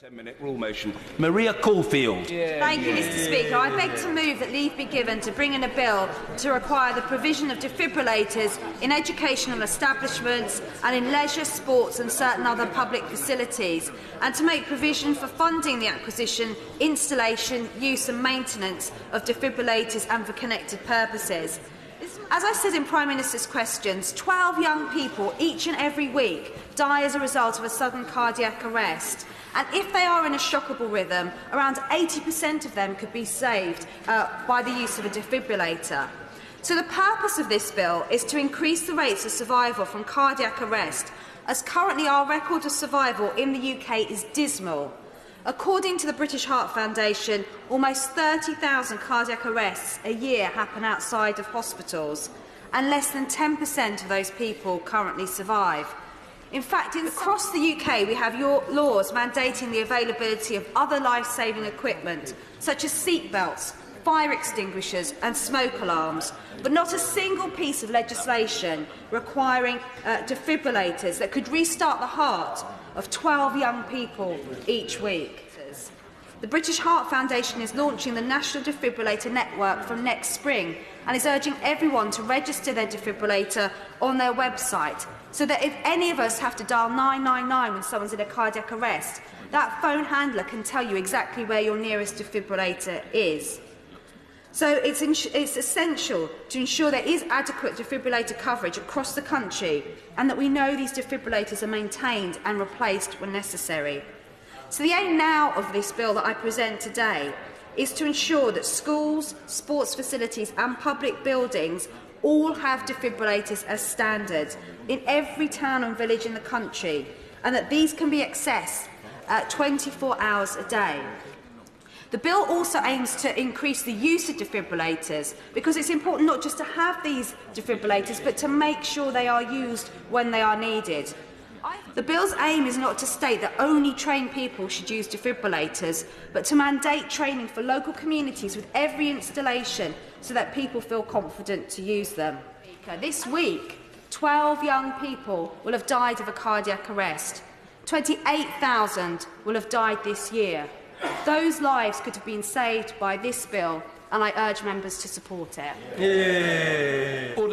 10-minute rule motion. Maria Caulfield. Thank you, Mr. Speaker. I beg to move that leave be given to bring in a bill to require the provision of defibrillators in educational establishments and in leisure, sports and certain other public facilities, and to make provision for funding the acquisition, installation, use and maintenance of defibrillators and for connected purposes. As I said in Prime Minister's questions, 12 young people each and every week die as a result of a sudden cardiac arrest. And if they are in a shockable rhythm, around 80% of them could be saved by the use of a defibrillator. So the purpose of this bill is to increase the rates of survival from cardiac arrest, as currently our record of survival in the UK is dismal. According to the British Heart Foundation, almost 30,000 cardiac arrests a year happen outside of hospitals, and less than 10% of those people currently survive. In fact, across the UK, we have laws mandating the availability of other life-saving equipment, such as seat belts, fire extinguishers and smoke alarms, but not a single piece of legislation requiring defibrillators that could restart the heart of 12 young people each week. The British Heart Foundation is launching the National Defibrillator Network from next spring and is urging everyone to register their defibrillator on their website, so that if any of us have to dial 999 when someone's in a cardiac arrest, that phone handler can tell you exactly where your nearest defibrillator is. So it's essential to ensure there is adequate defibrillator coverage across the country, and that we know these defibrillators are maintained and replaced when necessary. So the aim now of this bill that I present today is to ensure that schools, sports facilities and public buildings all have defibrillators as standard in every town and village in the country, and that these can be accessed 24 hours a day. The bill also aims to increase the use of defibrillators, because it's important not just to have these defibrillators, but to make sure they are used when they are needed. The bill's aim is not to state that only trained people should use defibrillators, but to mandate training for local communities with every installation so that people feel confident to use them. This week, 12 young people will have died of a cardiac arrest. 28,000 will have died this year. Those lives could have been saved by this bill, and I urge members to support it. Yeah.